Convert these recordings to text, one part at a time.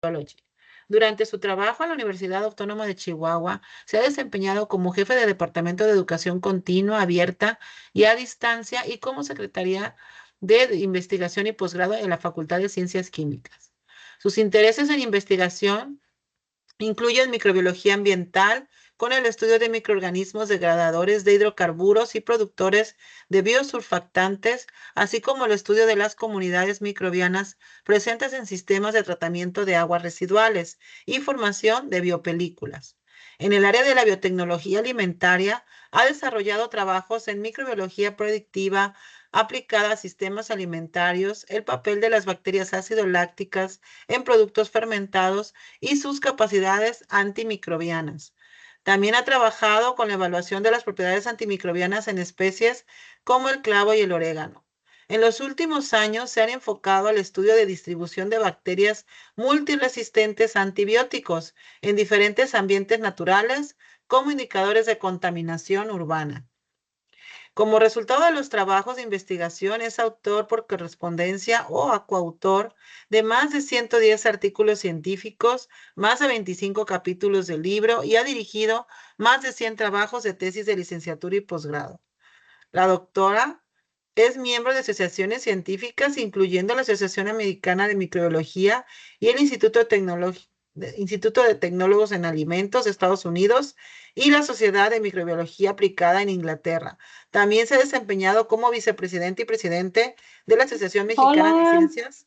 Biology. Durante su trabajo en la Universidad Autónoma de Chihuahua, se ha desempeñado como jefe de Departamento de Educación Continua, Abierta y a Distancia y como secretaria de Investigación y Posgrado en la Facultad de Ciencias Químicas. Sus intereses en investigación incluyen microbiología ambiental con el estudio de microorganismos degradadores de hidrocarburos y productores de biosurfactantes, así como el estudio de las comunidades microbianas presentes en sistemas de tratamiento de aguas residuales y formación de biopelículas. En el área de la biotecnología alimentaria, ha desarrollado trabajos en microbiología predictiva aplicada a sistemas alimentarios, el papel de las bacterias ácido lácticas en productos fermentados y sus capacidades antimicrobianas. También ha trabajado con la evaluación de las propiedades antimicrobianas en especies como el clavo y el orégano. En los últimos años se han enfocado al estudio de distribución de bacterias multiresistentes a antibióticos en diferentes ambientes naturales como indicadores de contaminación urbana. Como resultado de los trabajos de investigación, es autor por correspondencia o coautor de más de 110 artículos científicos, más de 25 capítulos del libro y ha dirigido más de 100 trabajos de tesis de licenciatura y posgrado. La doctora es miembro de asociaciones científicas, incluyendo la Asociación Americana de Microbiología y el Instituto de Tecnólogos en Alimentos de Estados Unidos y la Sociedad de Microbiología Aplicada en Inglaterra. También se ha desempeñado como vicepresidente y presidente de la Asociación Mexicana de Hola, Ciencias.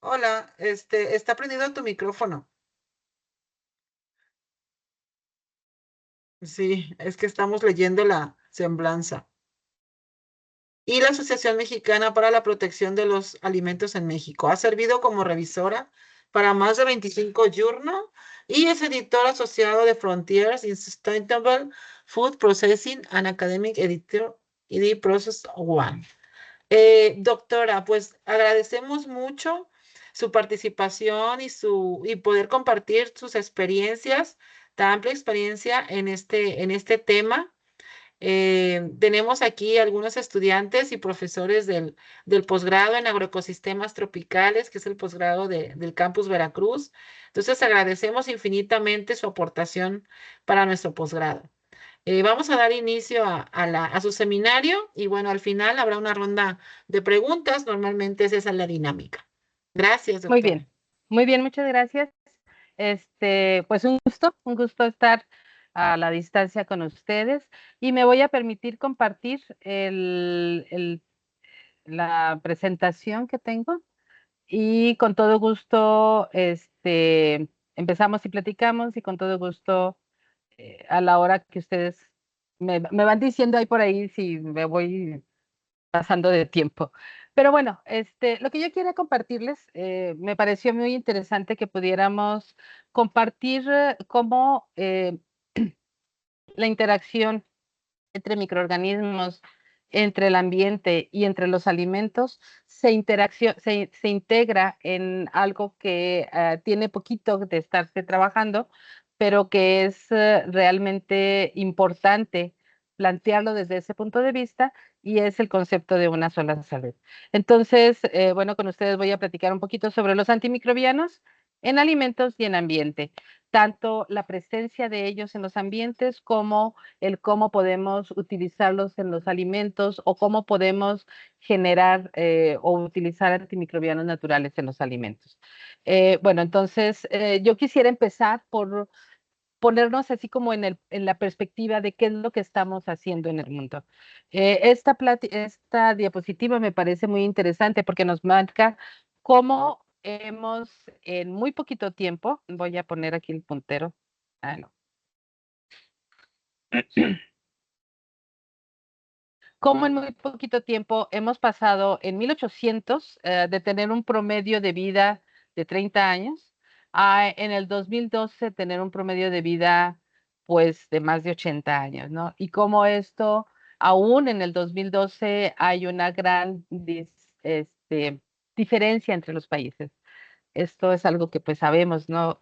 Hola, está prendido tu micrófono. Sí, es que estamos leyendo la semblanza. Y la Asociación Mexicana para la Protección de los Alimentos en México. Ha servido como revisora para más de 25 journals y es editor asociado de Frontiers in Sustainable Food Processing and Academic Editor y Process One. Doctora, pues agradecemos mucho su participación y poder compartir sus experiencias, tan amplia experiencia en este tema. Tenemos aquí algunos estudiantes y profesores del posgrado en agroecosistemas tropicales, que es el posgrado del campus Veracruz. Entonces, agradecemos infinitamente su aportación para nuestro posgrado. Vamos a dar inicio a su seminario y bueno, al final habrá una ronda de preguntas. Normalmente esa es la dinámica. Gracias, muy doctora. bien, muy bien, muchas gracias. Pues un gusto estar a la distancia con ustedes y me voy a permitir compartir la presentación que tengo y con todo gusto, empezamos y platicamos y con todo gusto a la hora que ustedes me van diciendo ahí por ahí si me voy pasando de tiempo. Pero bueno, lo que yo quiero compartirles, me pareció muy interesante que pudiéramos compartir cómo la interacción entre microorganismos, entre el ambiente y entre los alimentos se integra en algo que tiene poquito de estarse trabajando, pero que es realmente importante plantearlo desde ese punto de vista y es el concepto de una sola salud. Entonces, bueno, con ustedes voy a platicar un poquito sobre los antimicrobianos en alimentos y en ambiente, tanto la presencia de ellos en los ambientes como el cómo podemos utilizarlos en los alimentos o cómo podemos generar o utilizar antimicrobianos naturales en los alimentos. Bueno, entonces yo quisiera empezar por ponernos así como en la perspectiva de qué es lo que estamos haciendo en el mundo. Esta diapositiva me parece muy interesante porque nos marca cómo hemos en muy poquito tiempo, voy a poner aquí el puntero, no. Cómo en muy poquito tiempo hemos pasado en 1800 de tener un promedio de vida de 30 años a en el 2012 tener un promedio de vida pues de más de 80 años, ¿no? Y cómo esto, aún en el 2012 hay una gran diferencia entre los países. Esto es algo que pues sabemos, ¿no?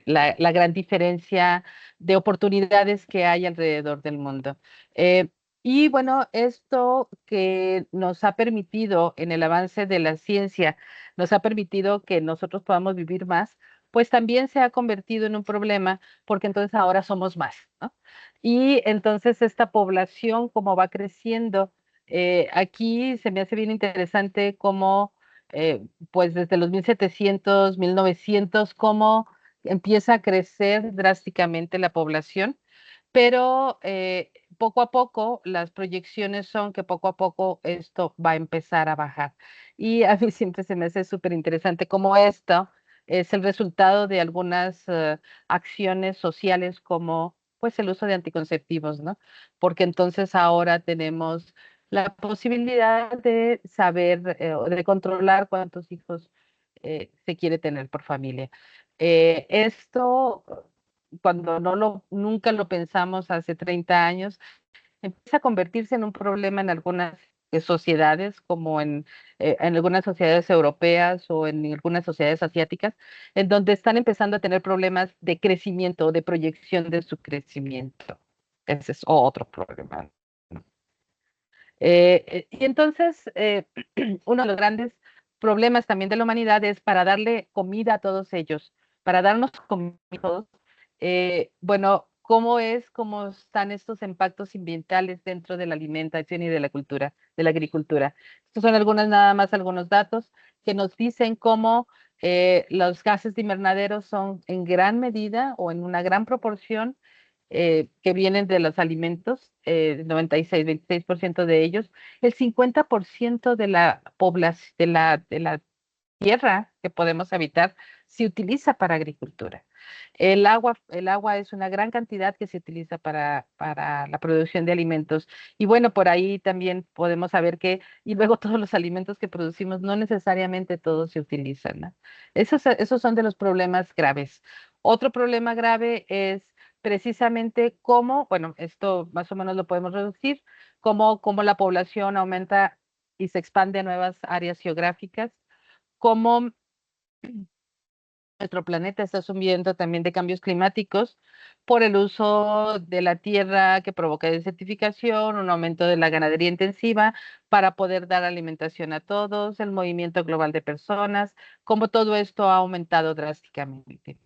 La gran diferencia de oportunidades que hay alrededor del mundo. Eh, y bueno, esto que nos ha permitido en el avance de la ciencia, nos ha permitido que nosotros podamos vivir más, pues también se ha convertido en un problema porque entonces ahora somos más, ¿no? Y entonces esta población, como va creciendo, aquí se me hace bien interesante cómo, pues desde los 1700, 1900, cómo empieza a crecer drásticamente la población, pero poco a poco las proyecciones son que poco a poco esto va a empezar a bajar. Y a mí siempre se me hace súper interesante cómo esto es el resultado de algunas acciones sociales como pues el uso de anticonceptivos, ¿no? Porque entonces ahora tenemos la posibilidad de saber o de controlar cuántos hijos se quiere tener por familia. Esto cuando nunca lo pensamos hace 30 años, empieza a convertirse en un problema en algunas sociedades, como en algunas sociedades europeas o en algunas sociedades asiáticas, en donde están empezando a tener problemas de crecimiento o de proyección de su crecimiento. Ese es otro problema, ¿no? Y entonces, uno de los grandes problemas también de la humanidad es para darle comida a todos ellos, para darnos comida a todos, bueno, cómo están estos impactos ambientales dentro de la alimentación y de la cultura, de la agricultura. Estos son nada más algunos datos que nos dicen cómo los gases de invernadero son en gran medida o en una gran proporción que vienen de los alimentos, 96, 26% de ellos, el 50% de la población, de la tierra que podemos habitar se utiliza para agricultura. El agua es una gran cantidad que se utiliza para la producción de alimentos. Y bueno, por ahí también podemos saber y luego todos los alimentos que producimos, no necesariamente todos se utilizan, ¿no? Esos son de los problemas graves. Otro problema grave es precisamente cómo, bueno, esto más o menos lo podemos reducir, cómo la población aumenta y se expande a nuevas áreas geográficas, cómo nuestro planeta está sufriendo también de cambios climáticos por el uso de la tierra que provoca desertificación, un aumento de la ganadería intensiva para poder dar alimentación a todos, el movimiento global de personas, cómo todo esto ha aumentado drásticamente.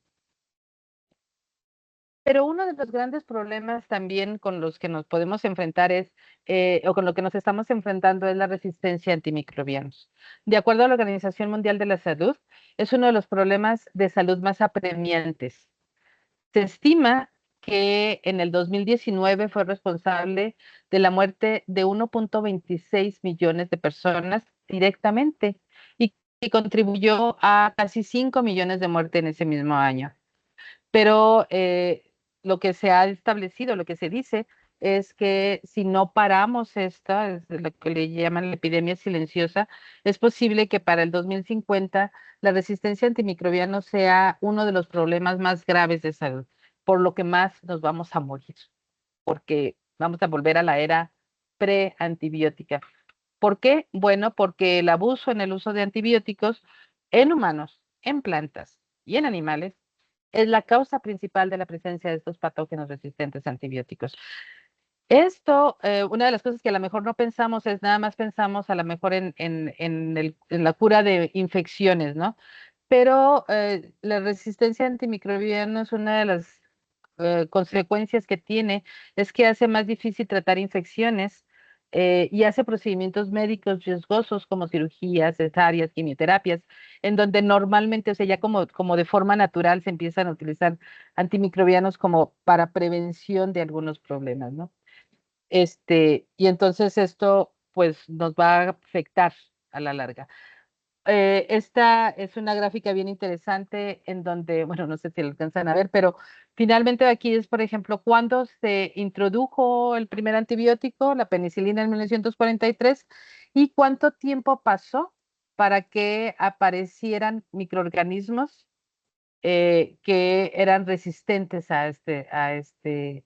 Pero uno de los grandes problemas también con los que nos podemos enfrentar o con lo que nos estamos enfrentando es la resistencia a antimicrobianos. De acuerdo a la Organización Mundial de la Salud, es uno de los problemas de salud más apremiantes. Se estima que en el 2019 fue responsable de la muerte de 1.26 millones de personas directamente y contribuyó a casi 5 millones de muertes en ese mismo año. Pero lo que se ha establecido, lo que se dice, es que si no paramos esta, es lo que le llaman la epidemia silenciosa, es posible que para el 2050 la resistencia a antimicrobianos sea uno de los problemas más graves de salud, por lo que más nos vamos a morir, porque vamos a volver a la era pre-antibiótica. ¿Por qué? Bueno, porque el abuso en el uso de antibióticos en humanos, en plantas y en animales es la causa principal de la presencia de estos patógenos resistentes a antibióticos. Esto, una de las cosas que a lo mejor no pensamos es nada más pensamos a lo mejor en la cura de infecciones, ¿no? Pero la resistencia antimicrobiana es una de las consecuencias que tiene, es que hace más difícil tratar infecciones y hace procedimientos médicos riesgosos como cirugías, cesáreas, quimioterapias, en donde normalmente, o sea, ya como de forma natural se empiezan a utilizar antimicrobianos como para prevención de algunos problemas, ¿no? Y entonces esto pues nos va a afectar a la larga. Esta es una gráfica bien interesante en donde, bueno, no sé si lo alcanzan a ver, pero finalmente aquí es, por ejemplo, cuando se introdujo el primer antibiótico, la penicilina en 1943, y cuánto tiempo pasó para que aparecieran microorganismos que eran resistentes a este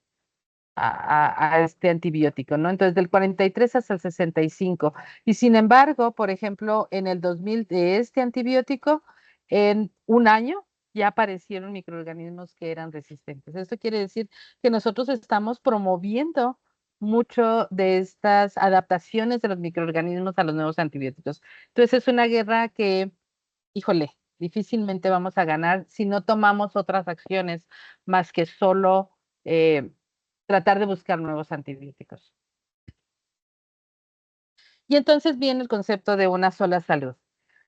antibiótico, ¿no? Entonces, del 43 hasta el 65. Y sin embargo, por ejemplo, en el 2000 de este antibiótico, en un año ya aparecieron microorganismos que eran resistentes. Esto quiere decir que nosotros estamos promoviendo mucho de estas adaptaciones de los microorganismos a los nuevos antibióticos. Entonces, es una guerra que, híjole, difícilmente vamos a ganar si no tomamos otras acciones más que solo tratar de buscar nuevos antibióticos. Y entonces viene el concepto de una sola salud.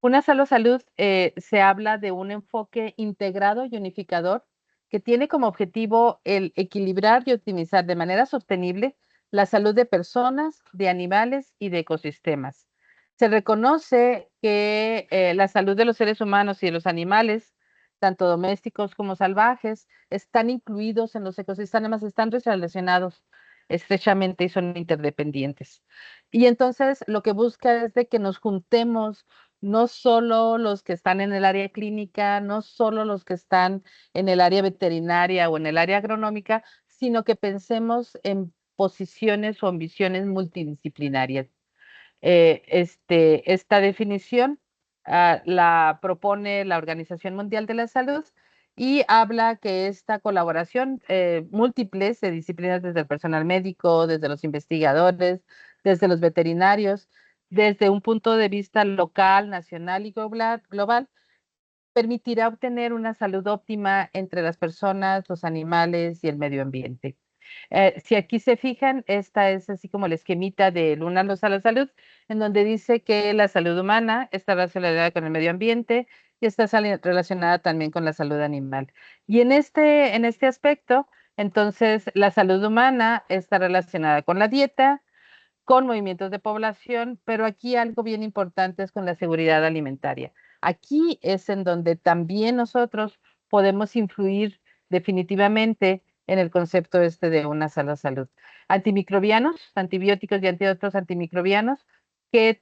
Una sola salud se habla de un enfoque integrado y unificador que tiene como objetivo el equilibrar y optimizar de manera sostenible la salud de personas, de animales y de ecosistemas. Se reconoce que la salud de los seres humanos y de los animales, tanto domésticos como salvajes, están incluidos en los ecosistemas, están relacionados estrechamente y son interdependientes. Y entonces lo que busca es de que nos juntemos no solo los que están en el área clínica, no solo los que están en el área veterinaria o en el área agronómica, sino que pensemos en posiciones o en visiones multidisciplinarias. Esta definición la propone la Organización Mundial de la Salud y habla que esta colaboración múltiples de disciplinas, desde el personal médico, desde los investigadores, desde los veterinarios, desde un punto de vista local, nacional y global, permitirá obtener una salud óptima entre las personas, los animales y el medio ambiente. Si aquí se fijan, esta es así como la esquemita de Una Luz a la Salud, en donde dice que la salud humana está relacionada con el medio ambiente y está relacionada también con la salud animal. Y en este aspecto, entonces, la salud humana está relacionada con la dieta, con movimientos de población, pero aquí algo bien importante es con la seguridad alimentaria. Aquí es en donde también nosotros podemos influir definitivamente en el concepto este de una sola salud. Antimicrobianos, antibióticos y antiotros antimicrobianos que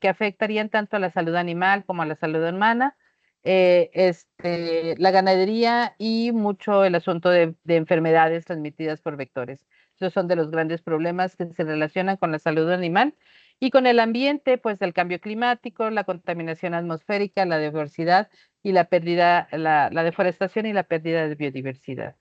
afectarían tanto a la salud animal como a la salud humana, la ganadería y mucho el asunto de enfermedades transmitidas por vectores. Esos son de los grandes problemas que se relacionan con la salud animal y con el ambiente, pues el cambio climático, la contaminación atmosférica, la diversidad y la pérdida, la deforestación y la pérdida de biodiversidad.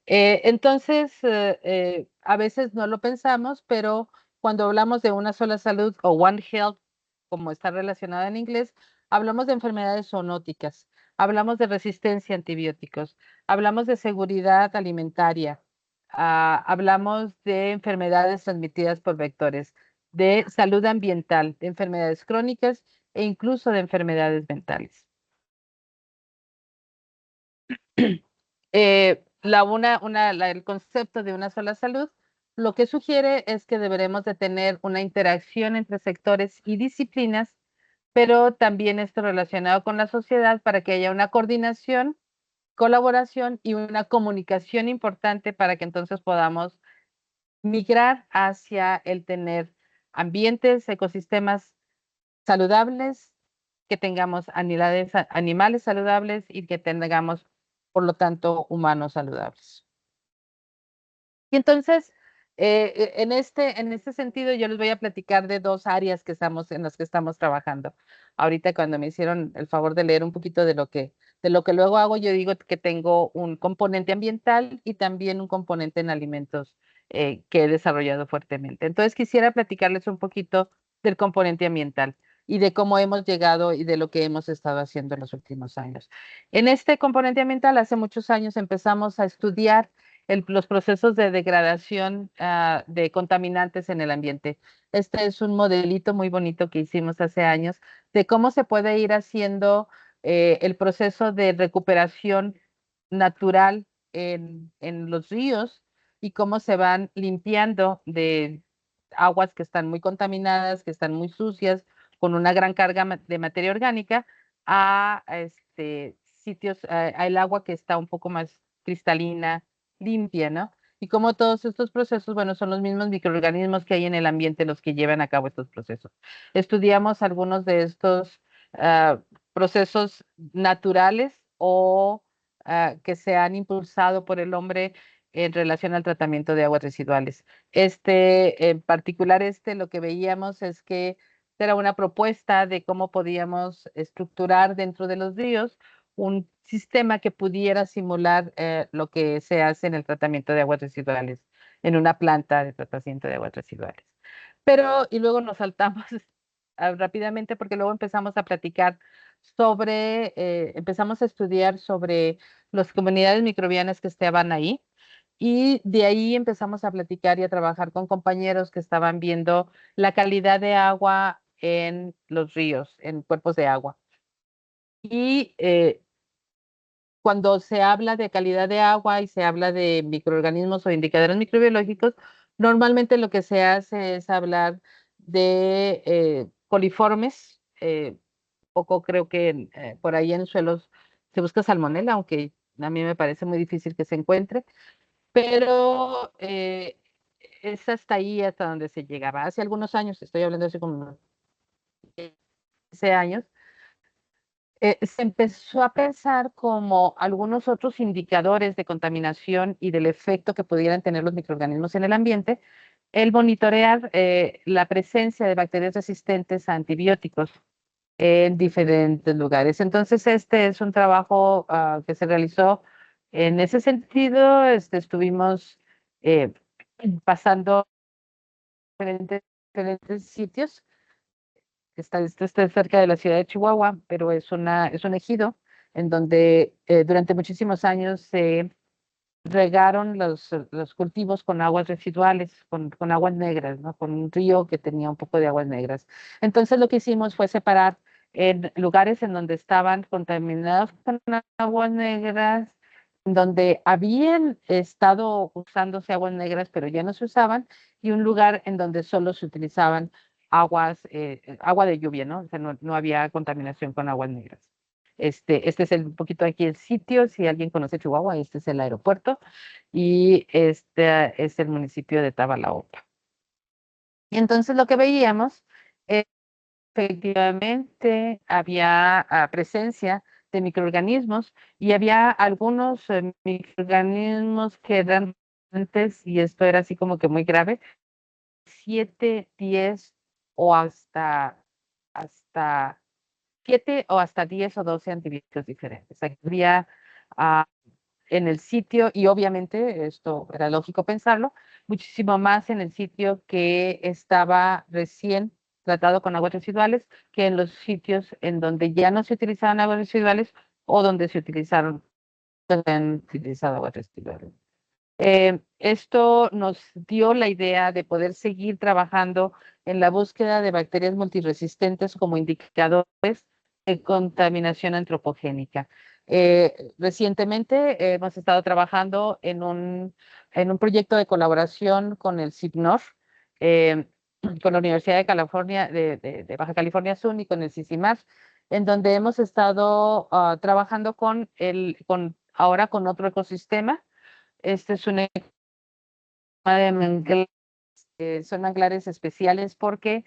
A veces no lo pensamos, pero cuando hablamos de una sola salud o One Health, como está relacionada en inglés, hablamos de enfermedades zoonóticas, hablamos de resistencia a antibióticos, hablamos de seguridad alimentaria, hablamos de enfermedades transmitidas por vectores, de salud ambiental, de enfermedades crónicas e incluso de enfermedades mentales. El concepto de una sola salud lo que sugiere es que deberemos de tener una interacción entre sectores y disciplinas, pero también esto relacionado con la sociedad para que haya una coordinación, colaboración y una comunicación importante para que entonces podamos migrar hacia el tener ambientes, ecosistemas saludables, que tengamos animales saludables y que tengamos, por lo tanto, humanos saludables. Y entonces, en este sentido, yo les voy a platicar de dos áreas en las que estamos trabajando. Ahorita, cuando me hicieron el favor de leer un poquito de lo que luego hago, yo digo que tengo un componente ambiental y también un componente en alimentos que he desarrollado fuertemente. Entonces, quisiera platicarles un poquito del componente ambiental y de cómo hemos llegado y de lo que hemos estado haciendo en los últimos años. En este componente ambiental, hace muchos años empezamos a estudiar los procesos de degradación de contaminantes en el ambiente. Este es un modelito muy bonito que hicimos hace años de cómo se puede ir haciendo el proceso de recuperación natural en los ríos y cómo se van limpiando de aguas que están muy contaminadas, que están muy sucias, con una gran carga de materia orgánica, a sitios, al agua que está un poco más cristalina, limpia, ¿no? Y como todos estos procesos, bueno, son los mismos microorganismos que hay en el ambiente los que llevan a cabo estos procesos. Estudiamos algunos de estos procesos naturales o que se han impulsado por el hombre en relación al tratamiento de aguas residuales. En particular, lo que veíamos es que era una propuesta de cómo podíamos estructurar dentro de los ríos un sistema que pudiera simular lo que se hace en el tratamiento de aguas residuales, en una planta de tratamiento de aguas residuales. Pero, y luego nos saltamos rápidamente porque luego empezamos a platicar empezamos a estudiar sobre las comunidades microbianas que estaban ahí. Y de ahí empezamos a platicar y a trabajar con compañeros que estaban viendo la calidad de agua en los ríos, en cuerpos de agua. Y cuando se habla de calidad de agua y se habla de microorganismos o indicadores microbiológicos, normalmente lo que se hace es hablar de coliformes. Poco creo que por ahí en suelos se busca salmonela, aunque a mí me parece muy difícil que se encuentre, pero es hasta ahí hasta donde se llegaba. Hace algunos años, estoy hablando hace como 15 años, se empezó a pensar como algunos otros indicadores de contaminación y del efecto que pudieran tener los microorganismos en el ambiente, el monitorear la presencia de bacterias resistentes a antibióticos en diferentes lugares. Entonces, este es un trabajo que se realizó en ese sentido. Estuvimos eh, pasando diferentes sitios. Esto está cerca de la ciudad de Chihuahua, pero es un ejido en donde durante muchísimos años se regaron los cultivos con aguas residuales, con aguas negras, ¿no? Con un río que tenía un poco de aguas negras. Entonces lo que hicimos fue separar en lugares en donde estaban contaminados con aguas negras, en donde habían estado usándose aguas negras, pero ya no se usaban, y un lugar en donde solo se utilizaban agua de lluvia, ¿no? O sea, no había contaminación con aguas negras. Este es un poquito aquí el sitio, si alguien conoce Chihuahua, este es el aeropuerto y este es el municipio de Tabalaopa. Y entonces lo que veíamos, eh, efectivamente, había presencia de microorganismos y había algunos microorganismos que eran antes, y esto era así como que muy grave, 7, 10 o hasta 7 o hasta 10 o 12 antibióticos diferentes. Había en el sitio, y obviamente esto era lógico pensarlo, muchísimo más en el sitio que estaba recién tratado con aguas residuales que en los sitios en donde ya no se utilizaban aguas residuales o donde se han utilizado aguas residuales. Esto nos dio la idea de poder seguir trabajando en la búsqueda de bacterias multiresistentes como indicadores de contaminación antropogénica. Recientemente hemos estado trabajando en un proyecto de colaboración con el CIPNOR, eh, con la Universidad de California, de Baja California Sur y con el CICIMAR, en donde hemos estado trabajando ahora con otro ecosistema. Este es un ecosistema de manglares, son manglares especiales porque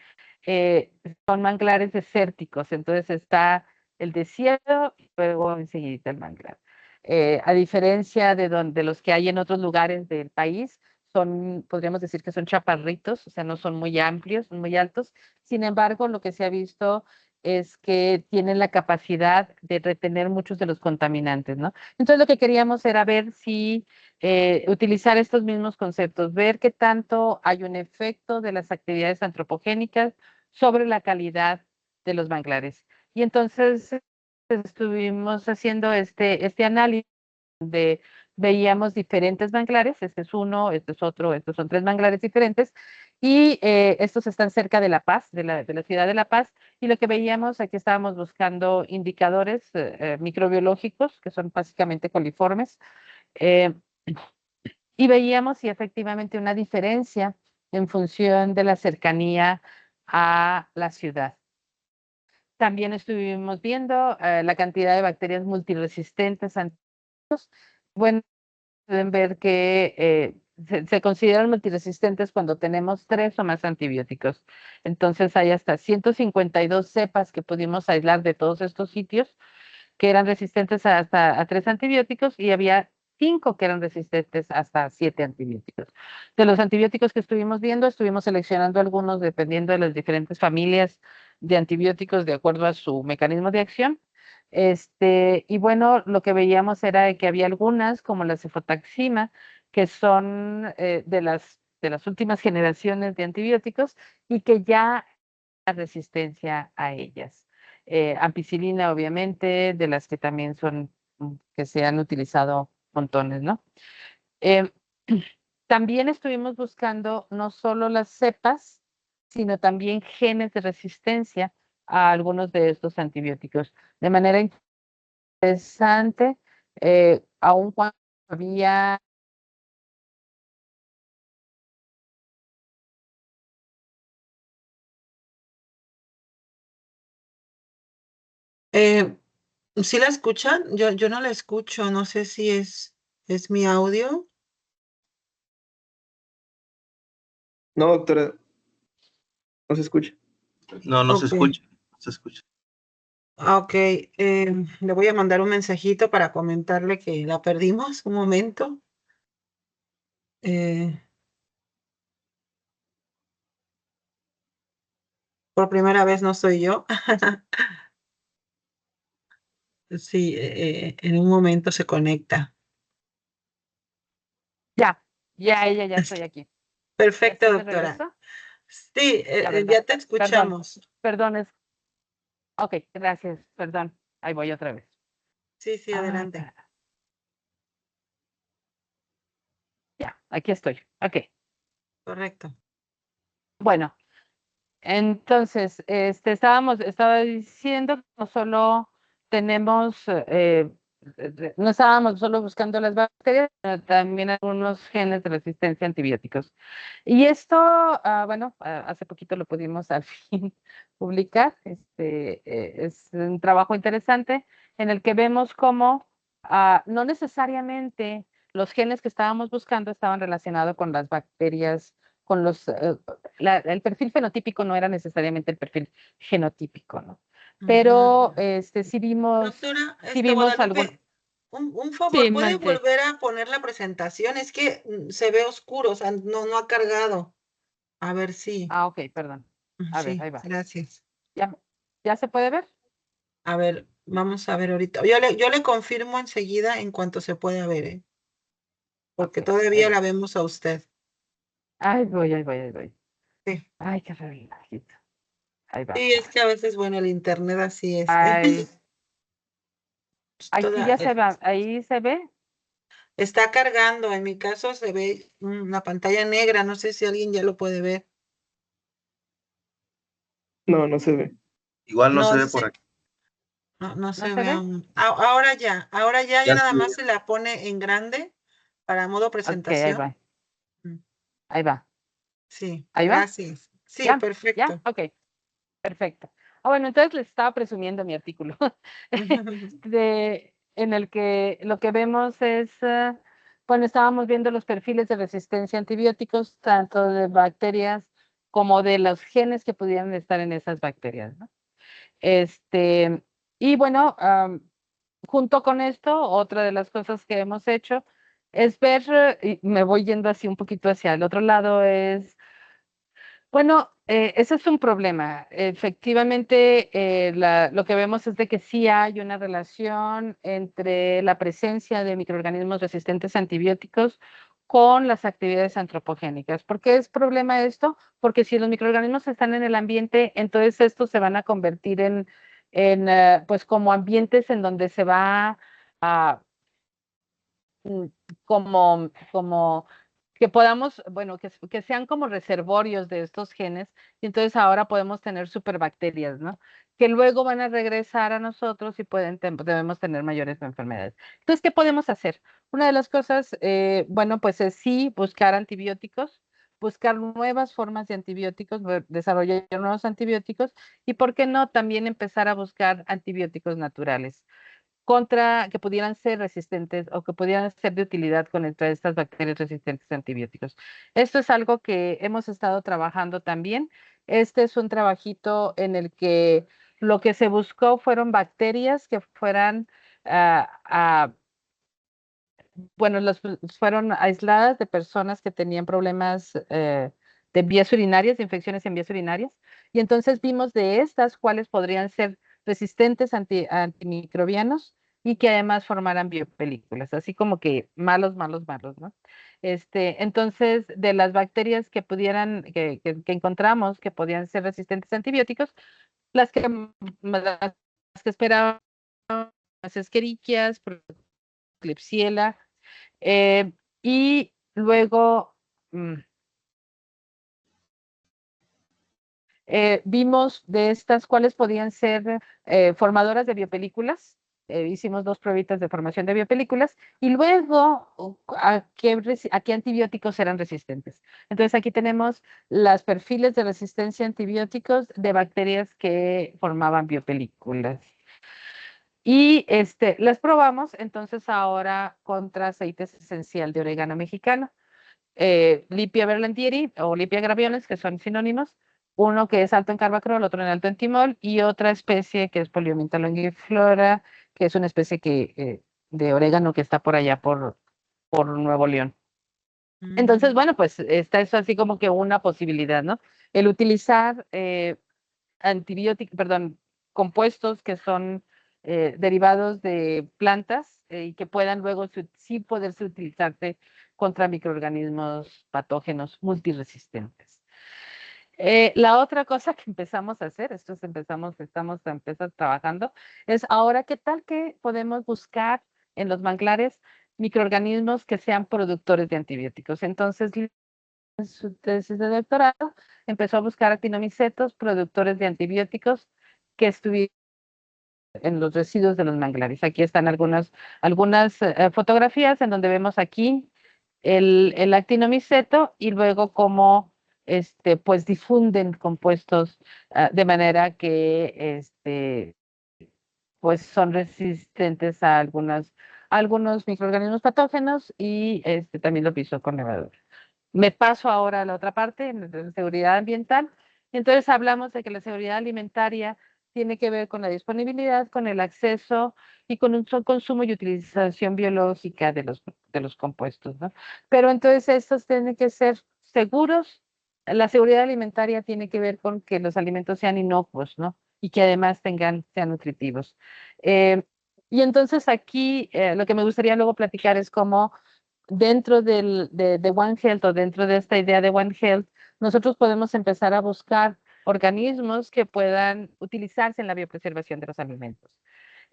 son manglares desérticos, entonces está el desierto y luego enseguida el manglar. A diferencia de los que hay en otros lugares del país, podríamos decir que son chaparritos, o sea, no son muy amplios, son muy altos. Sin embargo, lo que se ha visto es que tienen la capacidad de retener muchos de los contaminantes, ¿no? Entonces, lo que queríamos era ver si utilizar estos mismos conceptos, ver qué tanto hay un efecto de las actividades antropogénicas sobre la calidad de los manglares. Y entonces estuvimos haciendo este análisis donde veíamos diferentes manglares, este es uno, este es otro, estos son 3 manglares diferentes, y estos están cerca de La Paz, de la ciudad de La Paz, y lo que veíamos, aquí estábamos buscando indicadores microbiológicos, que son básicamente coliformes, eh, y veíamos si efectivamente una diferencia en función de la cercanía a la ciudad. También estuvimos viendo la cantidad de bacterias multiresistentes a antibióticos. Bueno, pueden ver que se consideran multiresistentes cuando tenemos 3 o más antibióticos. Entonces hay hasta 152 cepas que pudimos aislar de todos estos sitios que eran resistentes hasta a 3 antibióticos y había 5 que eran resistentes hasta 7 antibióticos. De los antibióticos que estuvimos viendo, estuvimos seleccionando algunos dependiendo de las diferentes familias de antibióticos de acuerdo a su mecanismo de acción. Y bueno, lo que veíamos era que había algunas, como la cefotaxima, que son de las últimas generaciones de antibióticos y que ya hay resistencia a ellas. ampicilina, obviamente, de las que también son, que se han utilizado montones, ¿no? Eh, También estuvimos buscando no solo las cepas, sino también genes de resistencia a algunos de estos antibióticos. De manera interesante, aun cuando había... Eh, ¿Sí la escuchan? Yo no la escucho, no sé si es mi audio. No, doctora, no se escucha. No, no se Ok. escucha, no se escucha. Ok, le voy a mandar un mensajito para comentarle que la perdimos un momento. Eh, por primera vez no soy yo. Sí, en un momento se conecta. Ya estoy aquí. ¿Ya Perfecto, estoy de doctora. regreso? Sí, Ya, ¿verdad? ya te Perdón, escuchamos. perdón. Ok, gracias, perdón. Ahí voy otra vez. Sí, sí, Ah, adelante. ya, aquí estoy. Ok, Correcto. bueno. Entonces, estaba diciendo que no solo tenemos, no estábamos solo buscando las bacterias, sino también algunos genes de resistencia a antibióticos. Y esto, bueno, hace poquito lo pudimos al fin publicar. Es un trabajo interesante en el que vemos cómo no necesariamente los genes que estábamos buscando estaban relacionados con las bacterias, con el perfil fenotípico no era necesariamente el perfil genotípico, ¿no? Pero Ujú. Doctora, sí vimos algún, Guadalupe, un favor, sí, ¿puede mande. volver a poner la presentación? Es que se ve oscuro, o sea, no ha cargado. A ver si. Ok, perdón. A ver, Sí, ahí va. gracias. ¿Ya, ya se puede ver? A ver, vamos a ver ahorita. Yo le confirmo enseguida en cuanto se pueda ver, ¿eh? Ok, Porque ahí todavía la voy. vemos a usted. Ahí voy. Sí. Ay, qué relajito. Ahí va. Sí, es que a veces, bueno, el internet así es. Ay, aquí Toda, ya se va, ahí se ve. está cargando. En mi caso se ve una pantalla negra. No sé si alguien ya lo puede ver. No, no se ve. Igual no No, se ve por dice, aquí. no ¿No se se ve ve? aún. Ahora ya Ya nada estoy. más se la pone en grande para modo Ok, presentación. Mm, ahí va. Sí, Ahí va. gracias. Sí, ¿Ya? ¿Ya? perfecto. Ok, perfecto. Bueno, entonces les estaba presumiendo mi artículo, en el que lo que vemos es, bueno, estábamos viendo los perfiles de resistencia a antibióticos, tanto de bacterias como de los genes que pudieran estar en esas bacterias, ¿no? Este, y bueno, junto con esto, otra de las cosas que hemos hecho es ver, y me voy yendo así un poquito hacia el otro lado, es bueno, ese es un problema. Efectivamente, lo que vemos es de que sí hay una relación entre la presencia de microorganismos resistentes a antibióticos con las actividades antropogénicas. ¿Por qué es problema esto? Porque si los microorganismos están en el ambiente, entonces estos se van a convertir pues como ambientes en donde se va a mm, como que podamos, bueno, que sean como reservorios de estos genes, y entonces ahora podemos tener superbacterias, ¿no? Que luego van a regresar a nosotros y debemos tener mayores enfermedades. Entonces, ¿qué podemos hacer? Una de las cosas, bueno, pues es sí buscar antibióticos, buscar nuevas formas de antibióticos, desarrollar nuevos antibióticos, y ¿por qué no también empezar a buscar antibióticos naturales que pudieran ser resistentes o que pudieran ser de utilidad contra estas bacterias resistentes a antibióticos? Esto es algo que hemos estado trabajando también. Este es un trabajito en el que lo que se buscó fueron bacterias que fueran, ah, ah, bueno, fueron aisladas de personas que tenían problemas de vías urinarias, de infecciones en vías urinarias. Y entonces vimos de estas cuáles podrían ser resistentes a antimicrobianos y que además formaran biopelículas, así como que malos, ¿no? Entonces, de las bacterias que encontramos que podían ser resistentes a antibióticos, las que, las que esperábamos, las Escherichias, Klebsiella, y luego vimos de estas cuáles podían ser formadoras de biopelículas. Hicimos 2 pruebitas de formación de biopelículas y luego a qué antibióticos eran resistentes. Entonces aquí tenemos los perfiles de resistencia a antibióticos de bacterias que formaban biopelículas. Y las probamos entonces ahora contra aceites esencial de orégano mexicano. Lipia berlantieri o Lipia gravioles, que son sinónimos, uno que es alto en carbacrol, otro en alto en timol, y otra especie que es Poliomyta longiflora, que es una especie de orégano que está por allá por Nuevo León. Entonces, bueno, pues está eso así como que una posibilidad, ¿no? El utilizar antibióticos, perdón, compuestos que son derivados de plantas y que puedan luego sí poderse utilizarse contra microorganismos patógenos multiresistentes. La otra cosa que empezamos a hacer, estamos a empezar trabajando, es ahora qué tal que podemos buscar en los manglares microorganismos que sean productores de antibióticos. Entonces, en su tesis de doctorado, empezó a buscar actinomicetos productores de antibióticos que estuvieran en los residuos de los manglares. Aquí están algunas fotografías en donde vemos aquí el actinomiceto y luego cómo pues difunden compuestos de manera que pues son resistentes a algunos microorganismos patógenos y también los piso con levadura. Me paso ahora a la otra parte, en la seguridad ambiental. Entonces hablamos de que la seguridad alimentaria tiene que ver con la disponibilidad, con el acceso y con un consumo y utilización biológica de los compuestos, ¿no? Pero entonces estos tienen que ser seguros. La seguridad alimentaria tiene que ver con que los alimentos sean inocuos, ¿no? Y que además sean nutritivos. Eh, y entonces aquí lo que me gustaría luego platicar es cómo dentro de One Health o dentro de esta idea de One Health, nosotros podemos empezar a buscar organismos que puedan utilizarse en la biopreservación de los alimentos.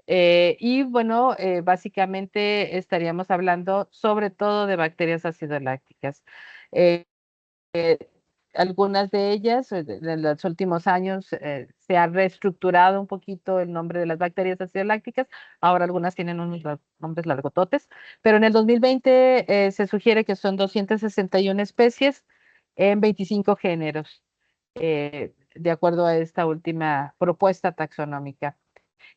Y bueno, básicamente estaríamos hablando sobre todo de bacterias acidolácticas. Eh, Algunas de ellas, en los últimos años, se ha reestructurado un poquito el nombre de las bacterias acidolácticas. Ahora algunas tienen unos nombres largototes, pero en el 2020 se sugiere que son 261 especies en 25 géneros, de acuerdo a esta última propuesta taxonómica.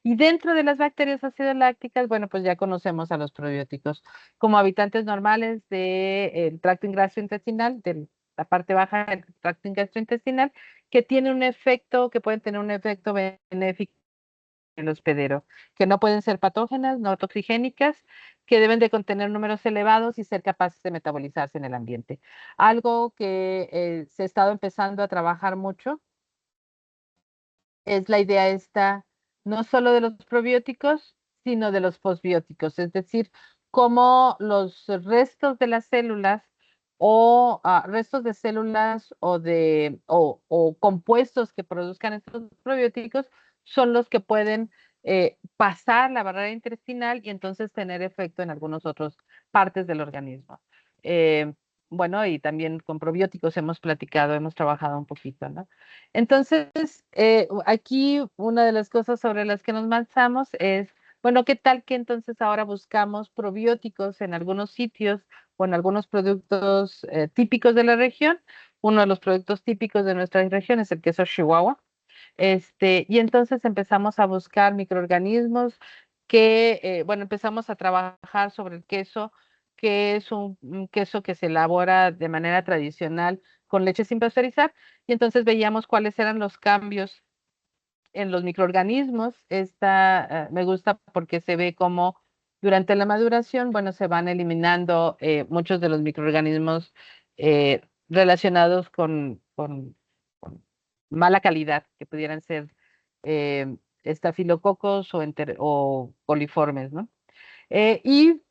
Y dentro de las bacterias acidolácticas, bueno, pues ya conocemos a los probióticos como habitantes normales del tracto gastrointestinal, de la parte baja del tracto gastrointestinal, que tiene un efecto, que pueden tener un efecto benéfico en el hospedero, que no pueden ser patógenas, no toxigénicas, que deben de contener números elevados y ser capaces de metabolizarse en el ambiente. Algo que se ha estado empezando a trabajar mucho es la idea esta, no solo de los probióticos, sino de los posbióticos, es decir, cómo los restos de las células o restos de células o compuestos que produzcan estos probióticos son los que pueden pasar la barrera intestinal y entonces tener efecto en algunas otras partes del organismo. Eh, bueno, y también con probióticos hemos platicado, hemos trabajado un poquito, ¿no? Entonces, aquí una de las cosas sobre las que nos lanzamos es, bueno, ¿qué tal que entonces ahora buscamos probióticos en algunos sitios o en algunos productos típicos de la región? Uno de los productos típicos de nuestra región es el queso Chihuahua. Y entonces empezamos a buscar microorganismos que, bueno, empezamos a trabajar sobre el queso, que es un queso que se elabora de manera tradicional con leche sin pasteurizar, y entonces veíamos cuáles eran los cambios en los microorganismos. Esta me gusta porque se ve cómo durante la maduración, bueno, se van eliminando muchos de los microorganismos relacionados con mala calidad, que pudieran ser estafilococos o coliformes, ¿no? Y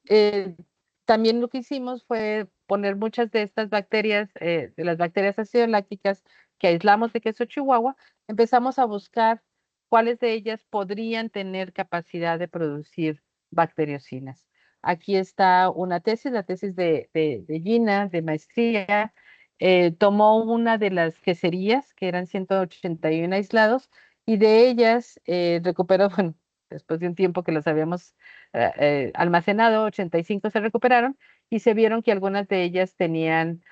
también lo que hicimos fue poner muchas de estas bacterias, de las bacterias ácido lácticas que aislamos de queso Chihuahua, empezamos a buscar cuáles de ellas podrían tener capacidad de producir bacteriocinas. Aquí está una tesis, la tesis de Gina, de maestría. Tomó una de las queserías, que eran 181 aislados, y de ellas recuperó, bueno, después de un tiempo que los habíamos almacenado, 85 se recuperaron y se vieron que algunas de ellas tenían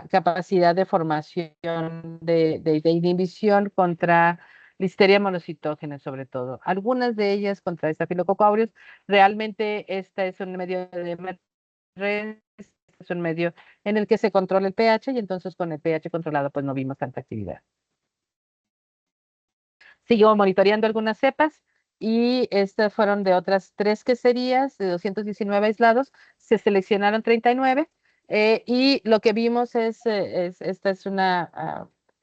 capacidad de formación de inhibición contra Listeria monocitógenes sobre todo. Algunas de ellas contra Staphylococcus aureus. Realmente esta es un medio de MRES, es un medio en el que se controla el pH y entonces con el pH controlado pues no vimos tanta actividad. Seguimos monitoreando algunas cepas y estas fueron de otras 3 queserías, de 219 aislados, se seleccionaron 39 y lo que vimos esta es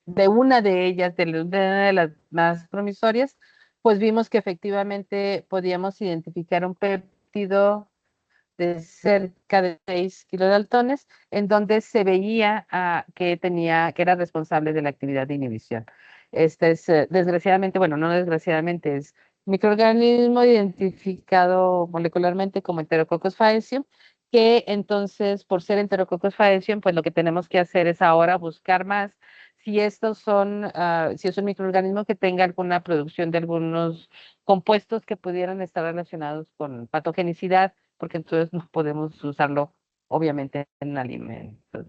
de una de ellas, de una de las más promisorias, pues vimos que efectivamente podíamos identificar un péptido de cerca de 6 kilodaltones, en donde se veía que era responsable de la actividad de inhibición. Este es, desgraciadamente, bueno, no desgraciadamente, es microorganismo identificado molecularmente como Enterococcus faecium, que entonces, por ser Enterococcus faecium, pues lo que tenemos que hacer es ahora buscar más si si es un microorganismo que tenga alguna producción de algunos compuestos que pudieran estar relacionados con patogenicidad, porque entonces no podemos usarlo, obviamente, en alimentos.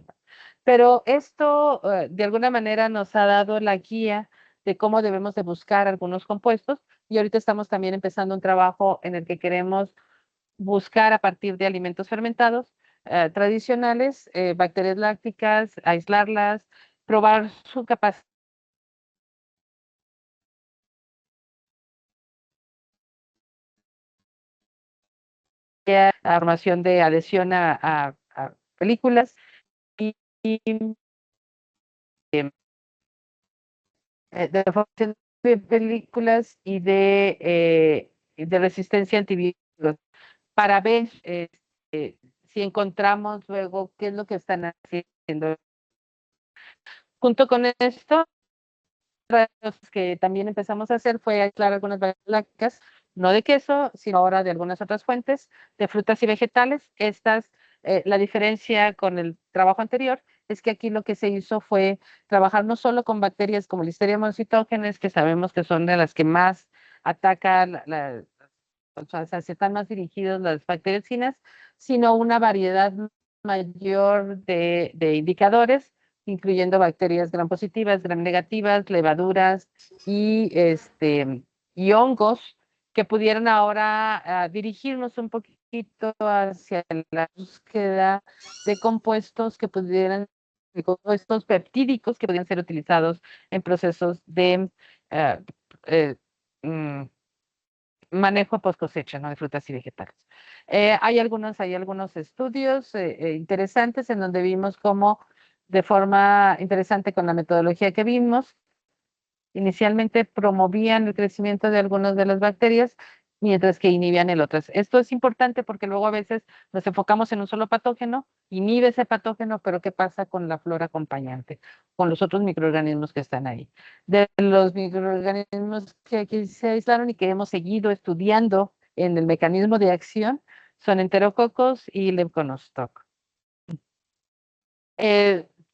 Pero esto, de alguna manera, nos ha dado la guía de cómo debemos de buscar algunos compuestos y ahorita estamos también empezando un trabajo en el que queremos buscar a partir de alimentos fermentados tradicionales, bacterias lácticas, aislarlas, probar su capacidad de formación de adhesión a películas y de formación de películas y de resistencia a antibióticos para ver si encontramos luego qué es lo que están haciendo. Junto con esto, otra de las cosas que también empezamos a hacer fue aislar algunas bacterias lácticas, no de queso, sino ahora de algunas otras fuentes, de frutas y vegetales. La diferencia con el trabajo anterior es que aquí lo que se hizo fue trabajar no solo con bacterias como Listeria monocytogenes, que sabemos que son de las que más atacan, o sea, se están más dirigidos las bacteriocinas, sino una variedad mayor de indicadores, incluyendo bacterias gram positivas, gram negativas, levaduras y hongos, que pudieran ahora dirigirnos un poquito hacia la búsqueda de compuestos que pudieran, de compuestos peptídicos que pudieran ser utilizados en procesos de eh, eh, mm, manejo post cosecha, ¿no? De frutas y vegetales. Hay algunos estudios interesantes en donde vimos cómo de forma interesante con la metodología que vimos, inicialmente promovían el crecimiento de algunas de las bacterias, mientras que inhibían el otras. Esto es importante porque luego a veces nos enfocamos en un solo patógeno, inhibe ese patógeno, pero ¿qué pasa con la flora acompañante, con los otros microorganismos que están ahí? De los microorganismos que aquí se aislaron y que hemos seguido estudiando en el mecanismo de acción son enterococos y leuconostoc.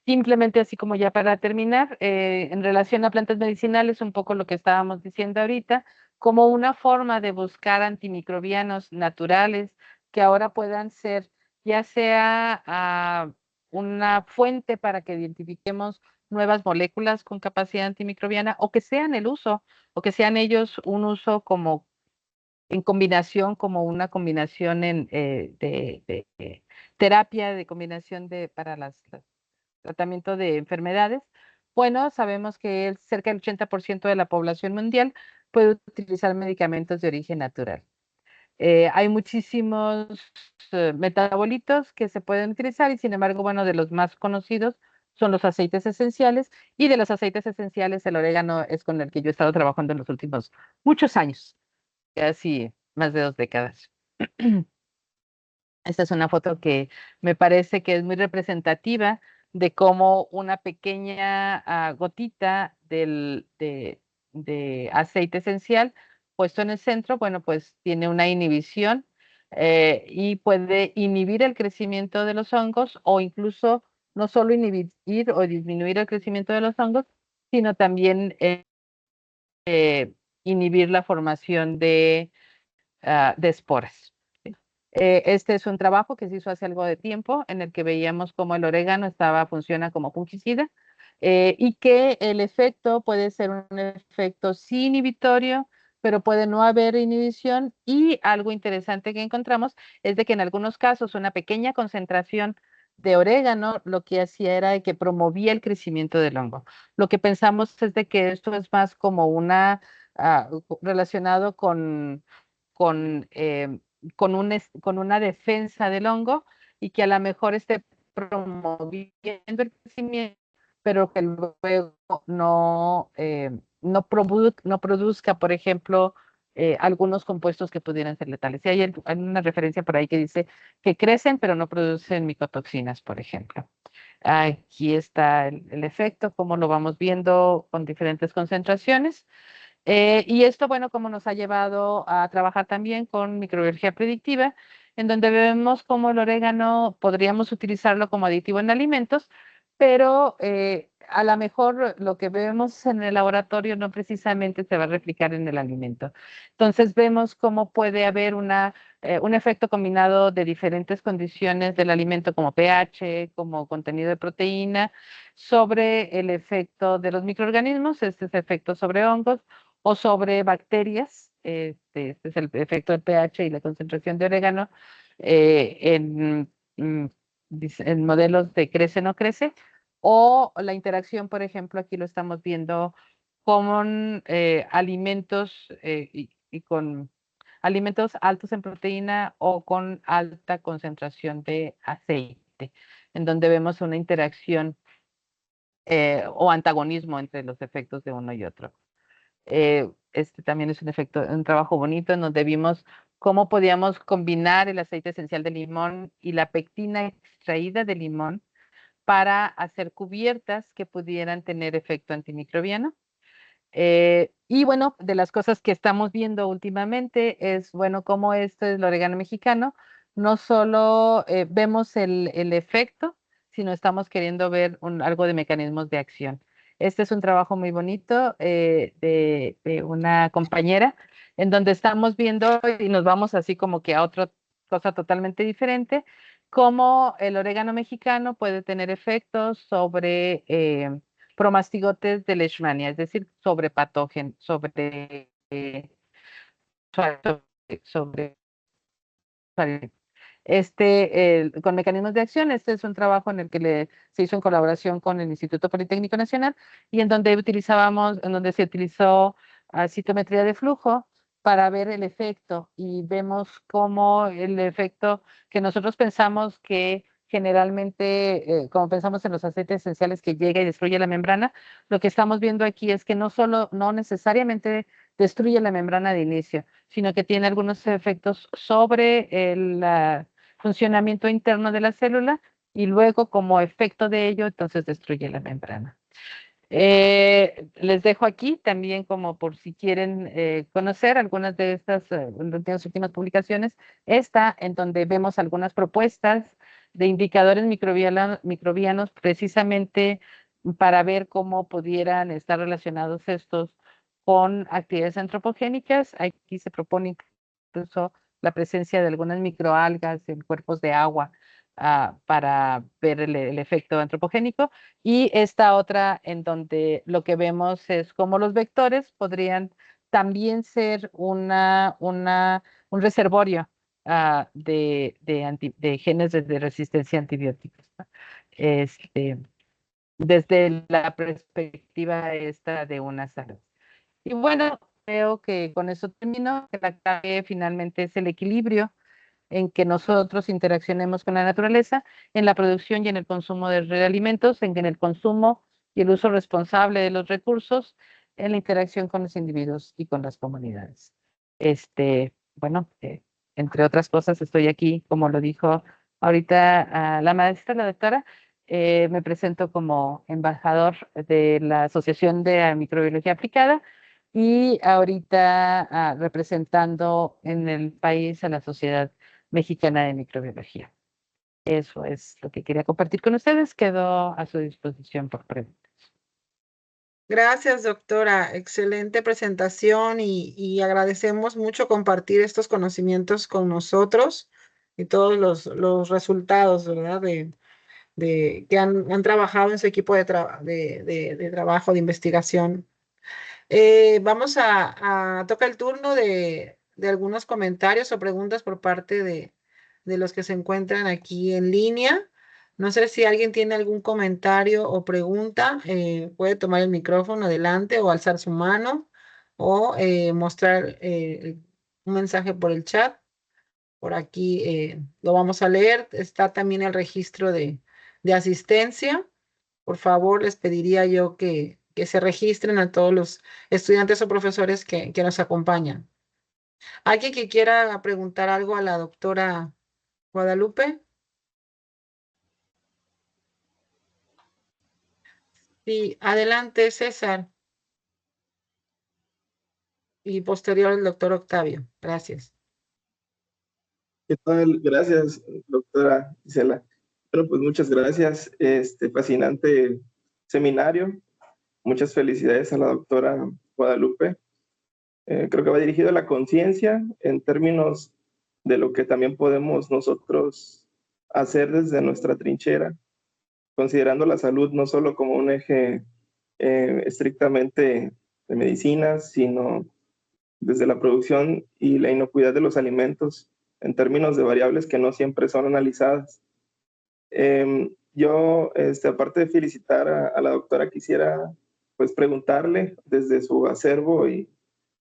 Simplemente así como ya para terminar, en relación a plantas medicinales, un poco lo que estábamos diciendo ahorita, como una forma de buscar antimicrobianos naturales que ahora puedan ser ya sea una fuente para que identifiquemos nuevas moléculas con capacidad antimicrobiana o que sean el uso, o que sean ellos un uso como en combinación, como una combinación de terapia, de combinación para las tratamiento de enfermedades. Bueno, sabemos que cerca del 80% de la población mundial puede utilizar medicamentos de origen natural. Hay muchísimos metabolitos que se pueden utilizar y sin embargo, bueno, de los más conocidos son los aceites esenciales y de los aceites esenciales el orégano es con el que yo he estado trabajando en los últimos muchos años, casi más de 2 décadas. Esta es una foto que me parece que es muy representativa de cómo una pequeña gotita de aceite esencial puesto en el centro, bueno, pues tiene una inhibición y puede inhibir el crecimiento de los hongos o incluso no solo inhibir o disminuir el crecimiento de los hongos, sino también inhibir la formación de esporas. ¿Sí? Este es un trabajo que se hizo hace algo de tiempo en el que veíamos cómo el orégano funciona como fungicida y que el efecto puede ser un efecto sí inhibitorio, pero puede no haber inhibición y algo interesante que encontramos es de que en algunos casos una pequeña concentración de orégano lo que hacía era de que promovía el crecimiento del hongo. Lo que pensamos es de que esto es más como relacionado con, eh, con una defensa del hongo y que a lo mejor esté promoviendo el crecimiento, pero que luego no produzca, por ejemplo, algunos compuestos que pudieran ser letales. Y hay una referencia por ahí que dice que crecen, pero no producen micotoxinas, por ejemplo. Aquí está el efecto, como lo vamos viendo con diferentes concentraciones. Y esto, bueno, como nos ha llevado a trabajar también con microbiología predictiva, en donde vemos cómo el orégano podríamos utilizarlo como aditivo en alimentos, pero a lo mejor lo que vemos en el laboratorio no precisamente se va a replicar en el alimento. Entonces vemos cómo puede haber un efecto combinado de diferentes condiciones del alimento como pH, como contenido de proteína, sobre el efecto de los microorganismos, este es el efecto sobre hongos o sobre bacterias. Este es el efecto del pH y la concentración de orégano mm, en modelos de crece-no crece, o la interacción, por ejemplo, aquí lo estamos viendo con alimentos y con alimentos altos en proteína o con alta concentración de aceite, en donde vemos una interacción o antagonismo entre los efectos de uno y otro. Este también es un trabajo bonito en donde vimos cómo podíamos combinar el aceite esencial de limón y la pectina extraída de limón para hacer cubiertas que pudieran tener efecto antimicrobiano. Y bueno, de las cosas que estamos viendo últimamente es, bueno, cómo esto es el orégano mexicano. No solo vemos el efecto, sino estamos queriendo ver algo de mecanismos de acción. Este es un trabajo muy bonito de una compañera en donde estamos viendo y nos vamos así como que a otra cosa totalmente diferente, cómo el orégano mexicano puede tener efectos sobre promastigotes de Leishmania, es decir, sobre patógenos, sobre con mecanismos de acción. Este es un trabajo en el que se hizo en colaboración con el Instituto Politécnico Nacional y en donde se utilizó citometría de flujo para ver el efecto y vemos cómo el efecto que nosotros pensamos que generalmente, como pensamos en los aceites esenciales que llega y destruye la membrana, lo que estamos viendo aquí es que no necesariamente destruye la membrana de inicio, sino que tiene algunos efectos sobre el funcionamiento interno de la célula y luego como efecto de ello, entonces destruye la membrana. Les dejo aquí también como por si quieren conocer algunas de estas últimas publicaciones, esta en donde vemos algunas propuestas de indicadores microbianos precisamente para ver cómo pudieran estar relacionados estos con actividades antropogénicas. Aquí se propone incluso la presencia de algunas microalgas en cuerpos de agua para ver el efecto antropogénico. Y esta otra en donde lo que vemos es cómo los vectores podrían también ser un reservorio de genes de resistencia a antibióticos, ¿no? Este, desde la perspectiva esta de una salud. Y bueno, creo que con eso termino, que la clave finalmente es el equilibrio en que nosotros interaccionemos con la naturaleza en la producción y en el consumo de alimentos, en el consumo y el uso responsable de los recursos, en la interacción con los individuos y con las comunidades. Bueno, entre otras cosas, estoy aquí, como lo dijo ahorita la maestra, la doctora, me presento como embajador de la Asociación de Microbiología Aplicada, y ahorita representando en el país a la Sociedad Mexicana de Microbiología. Eso es lo que quería compartir con ustedes. Quedo a su disposición por preguntas. Gracias, doctora. Excelente presentación y agradecemos mucho compartir estos conocimientos con nosotros y todos los resultados, ¿verdad? De que han trabajado en su equipo de trabajo, de investigación. Vamos toca el turno de algunos comentarios o preguntas por parte de los que se encuentran aquí en línea. No sé si alguien tiene algún comentario o pregunta, puede tomar el micrófono adelante o alzar su mano o mostrar un mensaje por el chat. Por aquí lo vamos a leer. Está también el registro de asistencia. Por favor, les pediría yo que se registren a todos los estudiantes o profesores que nos acompañan. ¿Alguien que quiera preguntar algo a la doctora Guadalupe? Sí, adelante, César. Y posterior el doctor Octavio. Gracias. ¿Qué tal? Gracias, doctora Isela. Bueno, pues muchas gracias. Fascinante seminario. Muchas felicidades a la doctora Guadalupe. Creo que va dirigido a la conciencia en términos de lo que también podemos nosotros hacer desde nuestra trinchera, considerando la salud no solo como un eje estrictamente de medicinas, sino desde la producción y la inocuidad de los alimentos en términos de variables que no siempre son analizadas. Yo, aparte de felicitar a la doctora, quisiera pues preguntarle desde su acervo y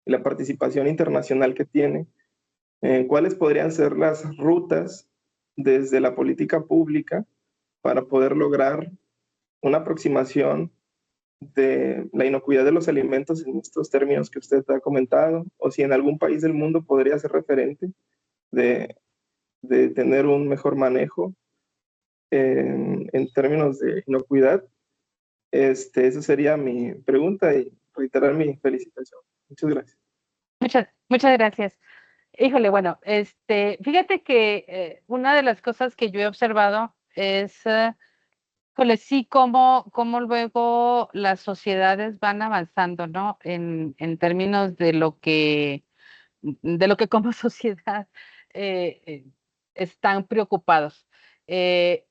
la participación internacional que tiene, cuáles podrían ser las rutas desde la política pública para poder lograr una aproximación de la inocuidad de los alimentos en estos términos que usted ha comentado, o si en algún país del mundo podría ser referente de, de tener un mejor manejo en términos de inocuidad. Esa sería mi pregunta y reiterar mi felicitación. Muchas gracias. Muchas gracias. Híjole, bueno, fíjate que una de las cosas que yo he observado es, híjole, sí, cómo luego las sociedades van avanzando, ¿no? En términos de lo que como sociedad están preocupados. Eh,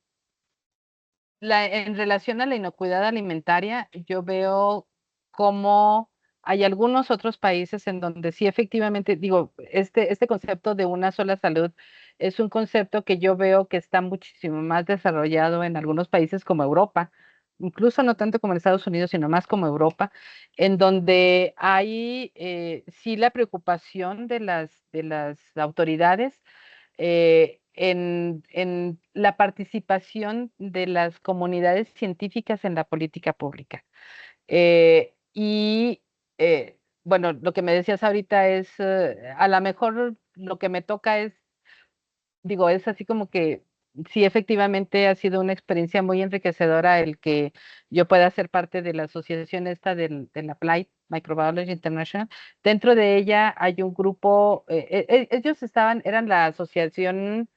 en relación a la inocuidad alimentaria, yo veo cómo hay algunos otros países en donde sí efectivamente, digo, este concepto de una sola salud es un concepto que yo veo que está muchísimo más desarrollado en algunos países como Europa, incluso no tanto como en Estados Unidos, sino más como Europa, en donde hay sí la preocupación de las autoridades en la participación de las comunidades científicas en la política pública. Bueno, lo que me decías ahorita es, a lo mejor lo que me toca es, digo, es así como que sí, efectivamente ha sido una experiencia muy enriquecedora el que yo pueda ser parte de la asociación esta de la Applied Microbiology International. Dentro de ella hay un grupo, ellos eran la asociación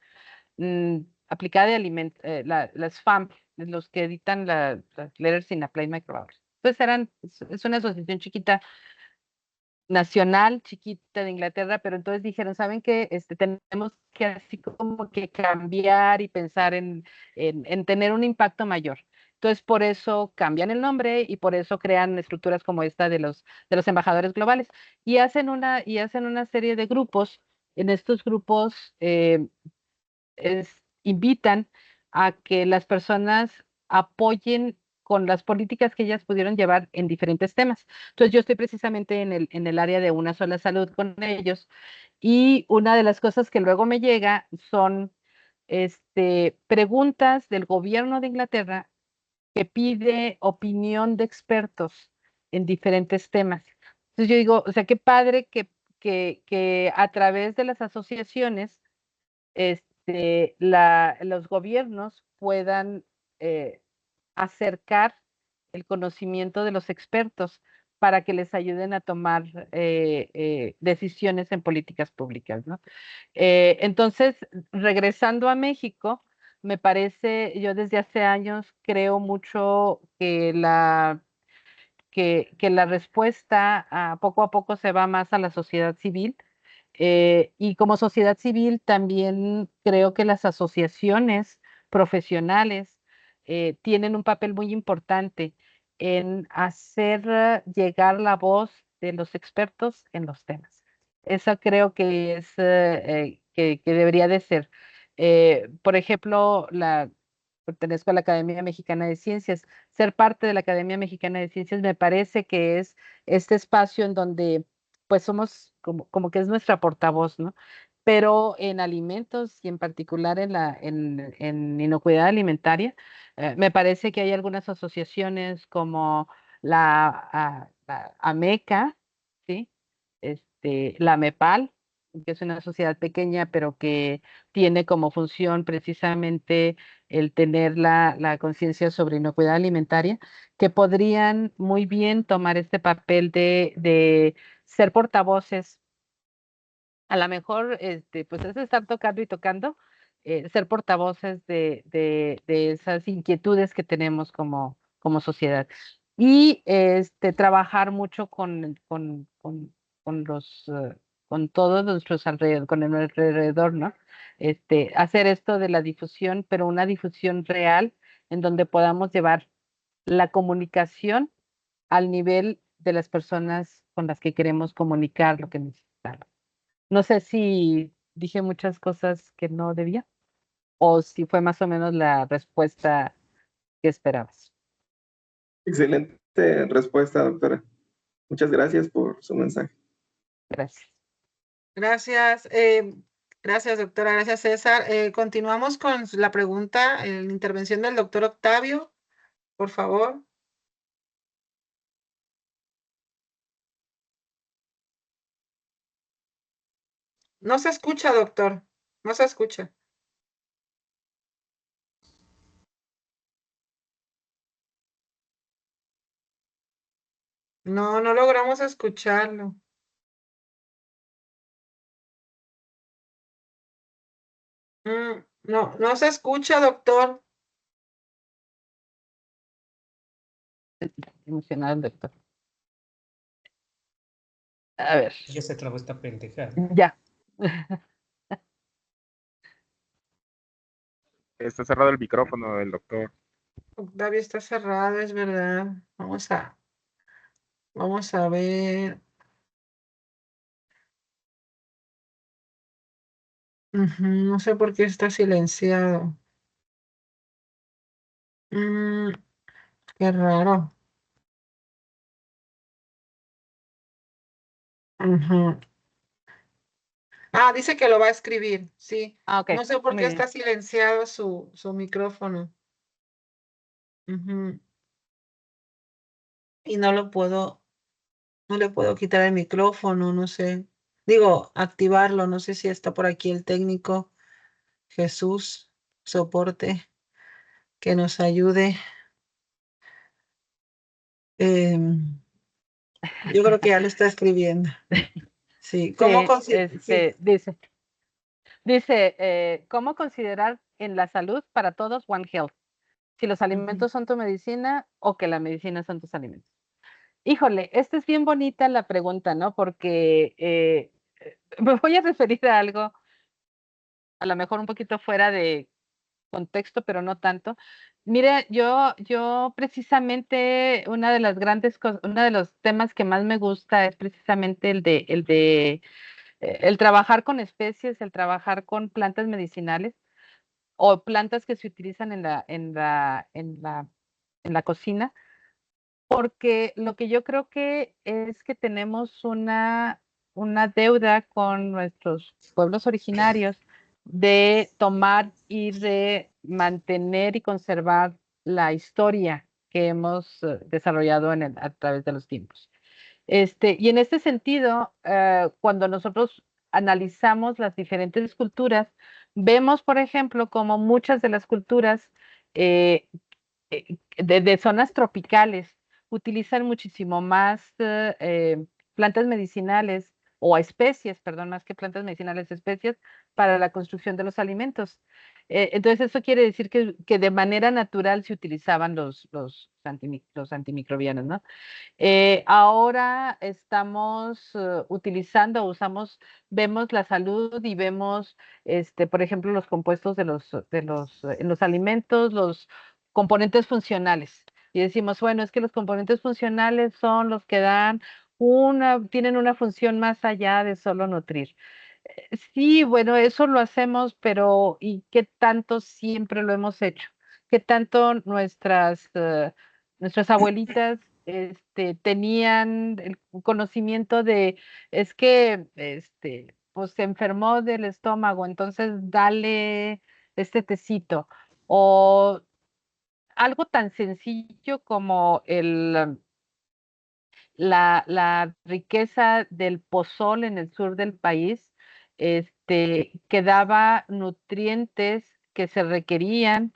aplicada de alimentos, las FAMP, los que editan las Letters in Applied Microbiology. Entonces es una asociación chiquita, nacional, chiquita de Inglaterra, pero entonces dijeron, ¿saben qué? Tenemos que así como que cambiar y pensar en tener un impacto mayor. Entonces, por eso cambian el nombre y por eso crean estructuras como esta de los embajadores globales y hacen una serie de grupos. En estos grupos invitan a que las personas apoyen con las políticas que ellas pudieron llevar en diferentes temas. Entonces, yo estoy precisamente en el área de una sola salud con ellos y una de las cosas que luego me llega son preguntas del gobierno de Inglaterra que pide opinión de expertos en diferentes temas. Entonces yo digo, o sea, qué padre que a través de las asociaciones los gobiernos puedan acercar el conocimiento de los expertos para que les ayuden a tomar decisiones en políticas públicas, ¿no? Entonces, regresando a México, me parece, yo desde hace años creo mucho que la respuesta poco a poco se va más a la sociedad civil. Y como sociedad civil también creo que las asociaciones profesionales tienen un papel muy importante en hacer llegar la voz de los expertos en los temas. Eso creo que es que debería de ser. Por ejemplo, pertenezco a la Academia Mexicana de Ciencias. Ser parte de la Academia Mexicana de Ciencias me parece que es este espacio en donde pues somos como que es nuestra portavoz, ¿no? Pero en alimentos y en particular en inocuidad alimentaria, me parece que hay algunas asociaciones como la AMECA, ¿sí? La MEPAL, que es una sociedad pequeña, pero que tiene como función precisamente el tener la conciencia sobre inocuidad alimentaria, que podrían muy bien tomar este papel de ser portavoces. A lo mejor, pues es estar tocando y tocando, ser portavoces de esas inquietudes que tenemos como sociedad. Y trabajar mucho con con todos nuestros alrededor, con el alrededor, ¿no? Hacer esto de la difusión, pero una difusión real en donde podamos llevar la comunicación al nivel de las personas con las que queremos comunicar lo que necesitamos. No sé si dije muchas cosas que no debía o si fue más o menos la respuesta que esperabas. Excelente respuesta, doctora. Muchas gracias por su mensaje. Gracias. Gracias. Gracias, doctora. Gracias, César. Continuamos con la pregunta, la intervención del doctor Octavio, por favor. No se escucha, doctor. No se escucha. No, no logramos escucharlo. No, no se escucha, doctor. Emocionado el doctor. A ver. Ya se trabó esta pendejada. Ya. Está cerrado el micrófono del doctor. Octavio está cerrado, es verdad. Vamos a ver. No sé por qué está silenciado. Qué raro. Ujú. Dice que lo va a escribir, sí. Ok. No sé por Muy qué bien. está silenciado su micrófono. Ujú. Y no le puedo quitar el micrófono, no sé. Digo, activarlo, no sé si está por aquí el técnico Jesús, soporte, que nos ayude. Yo creo que ya lo está escribiendo. Sí, ¿cómo Sí, dice, ¿cómo considerar en la salud para todos One Health? Si los alimentos son tu medicina o que la medicina son tus alimentos. Híjole, esta es bien bonita la pregunta, ¿no? Porque me voy a referir a algo, a lo mejor un poquito fuera de contexto, pero no tanto. Mire, yo precisamente una de las grandes cosas, uno de los temas que más me gusta es precisamente el trabajar con especies, el trabajar con plantas medicinales o plantas que se utilizan en la cocina, porque lo que yo creo que es que tenemos una deuda con nuestros pueblos originarios de tomar y de mantener y conservar la historia que hemos desarrollado a través de los tiempos. Y en este sentido, cuando nosotros analizamos las diferentes culturas, vemos, por ejemplo, como muchas de las culturas de zonas tropicales utilizan muchísimo más plantas medicinales o especies, perdón, más que plantas medicinales, especies para la construcción de los alimentos. Entonces, eso quiere decir que de manera natural se utilizaban los antimicrobianos, ¿no? Ahora estamos vemos la salud y vemos, por ejemplo, los compuestos en los alimentos, los componentes funcionales. Y decimos, bueno, es que los componentes funcionales son los que tienen una función más allá de solo nutrir. Sí, bueno, eso lo hacemos, pero ¿y qué tanto siempre lo hemos hecho? ¿Qué tanto nuestras abuelitas tenían el conocimiento de, es que pues se enfermó del estómago, entonces dale este tecito? O algo tan sencillo como la riqueza del pozol en el sur del país, que daba nutrientes que se requerían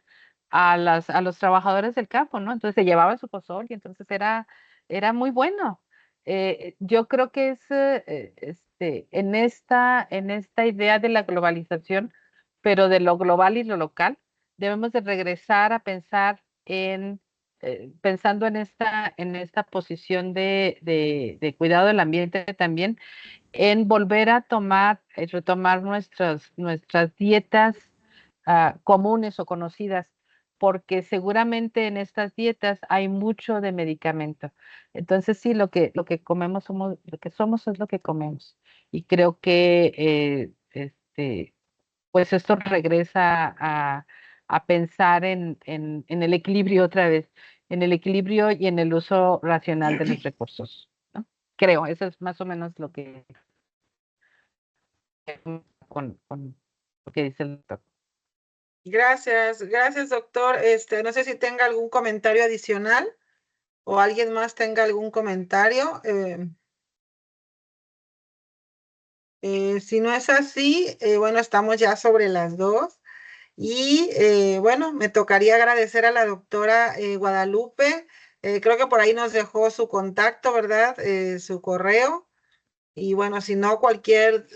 a los trabajadores del campo, ¿no? Entonces se llevaba su pozol y entonces era muy bueno. Yo creo que es en esta idea de la globalización, pero de lo global y lo local, debemos de regresar a pensar pensando en esta posición de cuidado del ambiente también, en volver a retomar nuestras dietas comunes o conocidas, porque seguramente en estas dietas hay mucho de medicamento. Entonces sí, lo que somos es lo que comemos. Y creo que pues esto regresa a pensar en el equilibrio otra vez, en el equilibrio y en el uso racional de los recursos, ¿no? Creo, eso es más o menos lo que con lo que dice el doctor. Gracias, doctor. No sé si tenga algún comentario adicional o alguien más tenga algún comentario. Si no es así, bueno, estamos ya sobre las 2. Y bueno, me tocaría agradecer a la doctora Guadalupe. Creo que por ahí nos dejó su contacto, ¿verdad? Su correo. Y bueno, si no, cualquier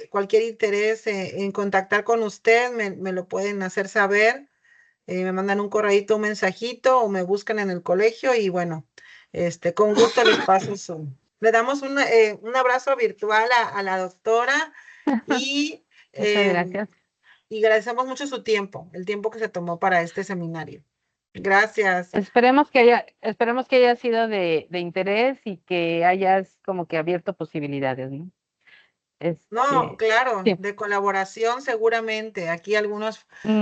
interés en contactar con usted, me lo pueden hacer saber. Me mandan un correíto, un mensajito o me buscan en el colegio y bueno, con gusto les paso Le damos un abrazo virtual a la doctora y, Muchas eh, gracias. y agradecemos mucho su tiempo, el tiempo que se tomó para este seminario. Gracias. Esperemos que haya sido de interés y que hayas como que abierto posibilidades, ¿no? No, claro, Sí. de colaboración seguramente. Aquí Ujú.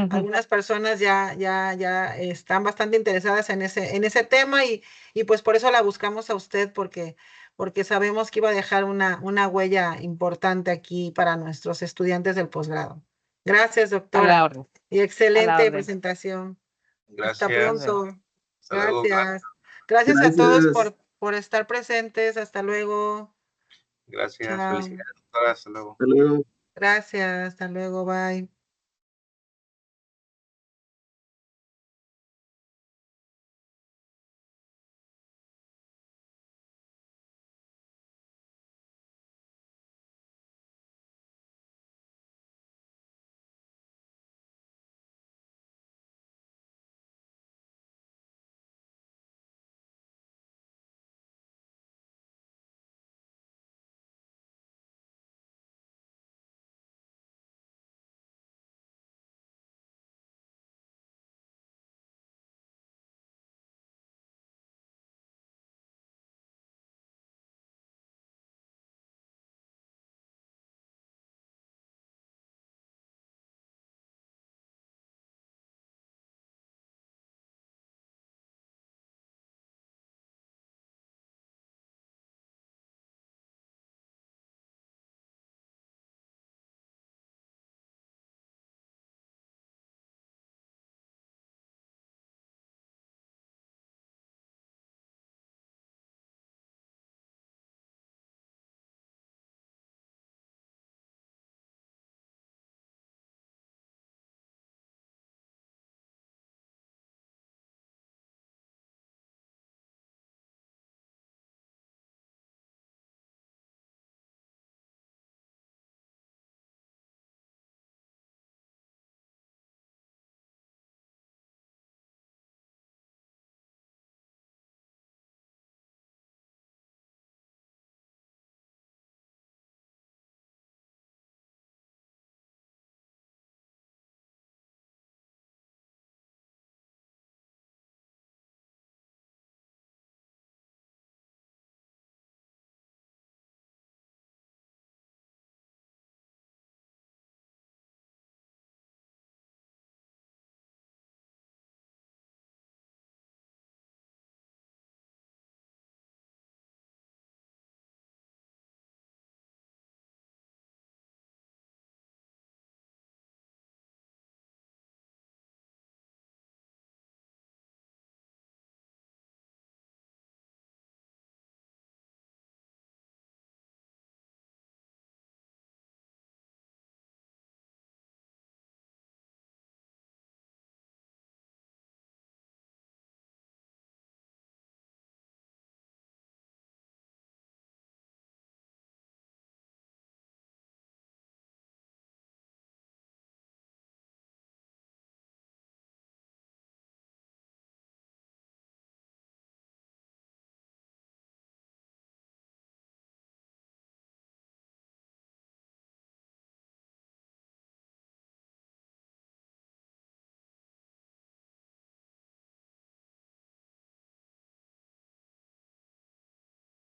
algunas personas ya están bastante interesadas en ese tema y pues por eso la buscamos a usted porque sabemos que iba a dejar una huella importante aquí para nuestros estudiantes del posgrado. Gracias, A la doctora. orden, Y a la excelente orden. presentación. Hasta Nos vemos. pronto. Hasta luego. Gracias. Gracias a todos por estar presentes. Hasta luego. Gracias. Chao. Felicidades, doctora. Hasta luego. Hasta luego. Gracias, hasta luego, bye.